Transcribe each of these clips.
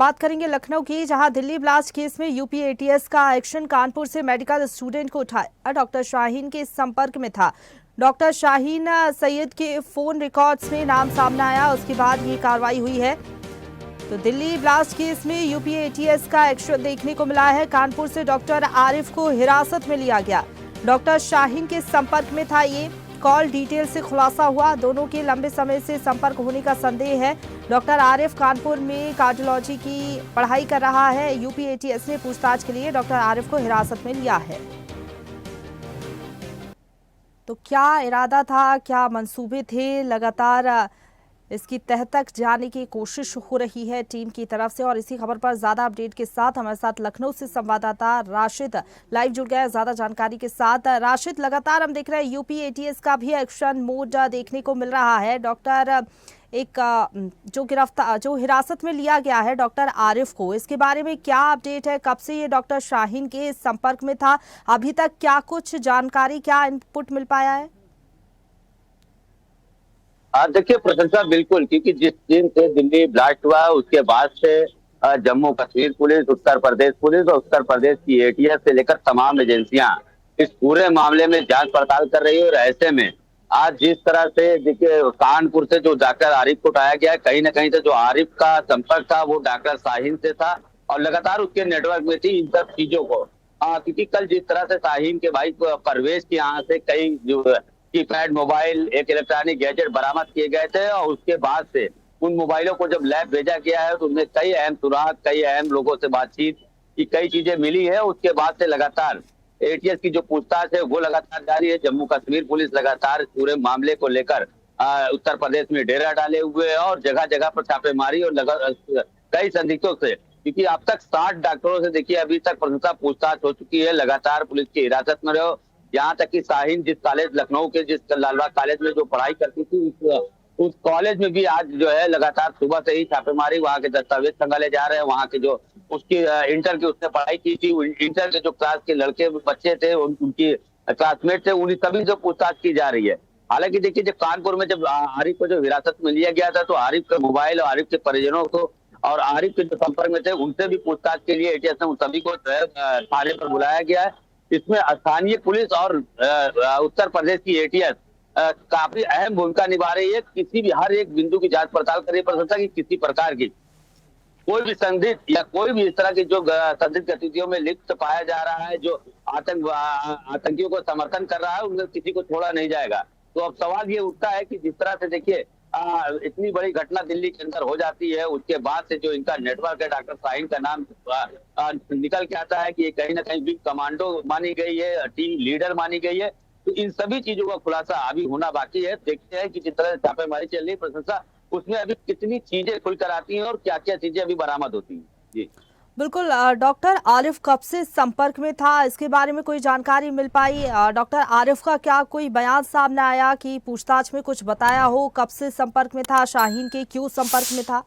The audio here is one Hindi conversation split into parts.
बात करेंगे लखनऊ की, जहां दिल्ली ब्लास्ट केस में यूपी एटीएस का एक्शन कानपुर से मेडिकल स्टूडेंट को उठाया डॉक्टर शाहीन के संपर्क में था। डॉक्टर शाहीन सैयद के फोन रिकॉर्ड्स में नाम सामने आया, उसके बाद ये कार्रवाई हुई है। तो दिल्ली ब्लास्ट केस में यूपी एटीएस का एक्शन देखने को मिला है। कानपुर से डॉक्टर आरिफ को हिरासत में लिया गया। डॉक्टर शाहीन के संपर्क में था। ये कॉल डिटेल से खुलासा हुआ, दोनों के लंबे समय से संपर्क होने का संदेह है। डॉक्टर आरिफ कानपुर में कार्डियोलॉजी की पढ़ाई कर रहा है। यूपी एटीएस ने पूछताछ के लिए डॉक्टर आरिफ को हिरासत में लिया है। तो क्या इरादा था, क्या मंसूबे थे, लगातार इसकी तह तक जाने की कोशिश हो रही है टीम की तरफ से। और इसी खबर पर ज्यादा अपडेट के साथ हमारे साथ लखनऊ से संवाददाता राशिद लाइव जुड़ गया है ज्यादा जानकारी के साथ। राशिद, लगातार हम देख रहे हैं यूपी एटीएस का भी एक्शन मोड देखने को मिल रहा है। डॉक्टर जो हिरासत में लिया गया है डॉक्टर आरिफ को, इसके बारे में क्या अपडेट है? कब से ये डॉक्टर शाहीन के संपर्क में था? अभी तक क्या कुछ जानकारी, क्या इनपुट मिल पाया है? देखिए प्रशंसा बिल्कुल, क्योंकि जिस दिन से दिल्ली ब्लास्ट हुआ उसके बाद से जम्मू कश्मीर पुलिस, उत्तर प्रदेश पुलिस और उत्तर प्रदेश की एटीएस से लेकर तमाम एजेंसियां इस पूरे मामले में जांच पड़ताल कर रही है। और ऐसे में आज जिस तरह से देखिए कानपुर से जो डॉक्टर आरिफ को उठाया गया है, कहीं ना कहीं से जो आरिफ का संपर्क था वो डॉक्टर शाहीन से था और लगातार उसके नेटवर्क में थी इन सब चीजों को। क्योंकि कल जिस तरह से शाहीन के भाई परवेश के यहाँ से कई जो कीपैड मोबाइल, एक इलेक्ट्रॉनिक गैजेट बरामद किए गए थे और उसके बाद से उन मोबाइलों को जब लैब भेजा गया है तो उनमें कई अहम सुराग, कई अहम लोगों से बातचीत की कई चीजें मिली है। उसके बाद से लगातार एटीएस की जो पूछताछ है वो लगातार जारी है। जम्मू कश्मीर पुलिस लगातार पूरे मामले को लेकर उत्तर प्रदेश में डेरा डाले हुए है और जगह जगह पर छापेमारी और कई संदिग्धों से, क्योंकि अब तक 60 डॉक्टरों से देखिए अभी तक प्रशंसा पूछताछ हो चुकी है। लगातार पुलिस की हिरासत में रहो, यहाँ तक कि शाहीन जिस कॉलेज लखनऊ के जिस लालबाग कॉलेज में जो पढ़ाई करती थी उस कॉलेज में भी आज जो है लगातार सुबह से ही छापेमारी, वहाँ के दस्तावेज खंगाले जा रहे हैं। वहाँ के जो उसकी इंटर की उसने पढ़ाई की थी, इंटर के जो क्लास के लड़के बच्चे थे उनकी क्लासमेट थे, उन्हीं सभी जो पूछताछ की जा रही है। हालांकि देखिए जब कानपुर में जब आरिफ को जो हिरासत में लिया गया था तो आरिफ का मोबाइल और आरिफ के परिजनों को और आरिफ के जो संपर्क में थे उनसे भी पूछताछ के लिए एटीएस ने उन सभी को थाने पर बुलाया गया है। इसमें स्थानीय पुलिस और उत्तर प्रदेश की एटीएस काफी अहम भूमिका निभा रही है। किसी भी हर एक बिंदु की जांच पड़ताल कर रही है प्रशंसा की किसी प्रकार की कोई भी संदिग्ध या कोई भी इस तरह की जो संदिग्ध गतिविधियों में लिप्त पाया जा रहा है, जो आतंकियों को समर्थन कर रहा है, उनमें किसी को छोड़ा नहीं जाएगा। तो अब सवाल ये उठता है कि जिस तरह से देखिए इतनी बड़ी घटना दिल्ली के अंदर हो जाती है, उसके बाद से जो इनका नेटवर्क है, डॉक्टर शाहीन का नाम निकल के आता है कि ये कहीं ना कहीं बिग कमांडो मानी गई है, टीम लीडर मानी गई है। तो इन सभी चीजों का खुलासा अभी होना बाकी है। देखते हैं कि जिस तरह से छापेमारी चल रही है प्रशंसा, उसमें अभी कितनी चीजें खुलकर आती हैं और क्या क्या चीजें अभी बरामद होती हैं। जी बिल्कुल। डॉक्टर आरिफ कब से संपर्क में था, इसके बारे में कोई जानकारी मिल पाई? डॉक्टर आरिफ का क्या कोई बयान सामने आया कि पूछताछ में कुछ बताया हो? कब से संपर्क में था शाहीन के, क्यों संपर्क में था?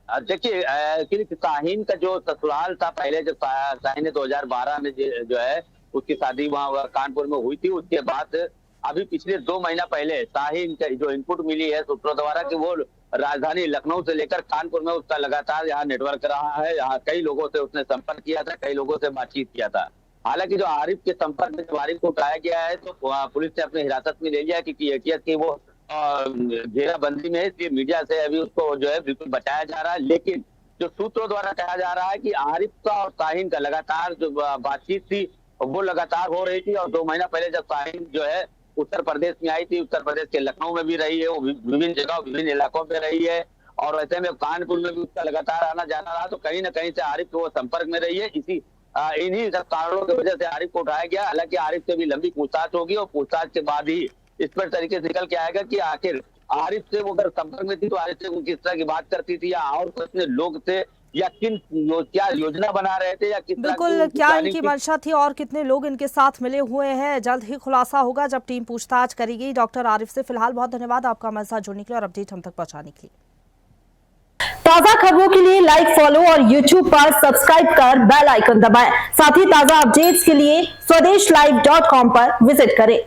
देखिए शाहीन का जो ससुराल था पहले, जब शाहीन ने 2012 में जो है उसकी शादी वहाँ कानपुर में हुई थी, उसके बाद अभी पिछले 2 महीना पहले शाहीन का जो इनपुट मिली है सूत्रों द्वारा कि वो राजधानी लखनऊ से लेकर कानपुर में उसका लगातार यहाँ नेटवर्क रहा है। यहाँ कई लोगों से उसने संपर्क किया था, कई लोगों से बातचीत किया था। हालांकि जो आरिफ के संपर्क में जब आरिफ को उठाया गया है तो पुलिस ने अपने हिरासत में ले लिया, क्योंकि एटीएस की वो घेराबंदी में है, इसलिए मीडिया से अभी उसको जो है बिल्कुल बचाया जा रहा है। लेकिन जो सूत्रों द्वारा कहा जा रहा है कि आरिफ का और शाहीन का लगातार जो बातचीत थी वो लगातार हो रही थी। और 2 महीना पहले जब शाहीन जो है उत्तर प्रदेश में आई थी, उत्तर प्रदेश के लखनऊ में भी रही है, वो विभिन्न जगह विभिन्न इलाकों में रही है और ऐसे में कानपुर में भी उसका लगातार आना जाना रहा। तो कहीं ना कहीं से आरिफ को वो संपर्क में रही है। इन्हीं सब कारणों की वजह से आरिफ को उठाया गया। हालांकि आरिफ से भी लंबी पूछताछ होगी और पूछताछ के बाद ही इस पर तरीके से निकल के आएगा कि आखिर आरिफ से वो अगर संपर्क में थी तो आरिफ से वो किस तरह की बात करती थी, या और कितने लोग थे, या क्या योजना बना रहे थे, या किस बिल्कुल क्या इनकी मंशा थी और कितने लोग इनके साथ मिले हुए हैं, जल्द ही खुलासा होगा जब टीम पूछताछ करेगी डॉक्टर आरिफ से। फिलहाल बहुत धन्यवाद आपका हमारे साथ जुड़ने के लिए और अपडेट हम तक पहुंचाने के लिए। ताजा खबरों के लिए लाइक, फॉलो और YouTube पर सब्सक्राइब कर बेल आइकन दबाएं। साथ ही ताजा अपडेट्स के लिए swedeshlive.com पर विजिट करें।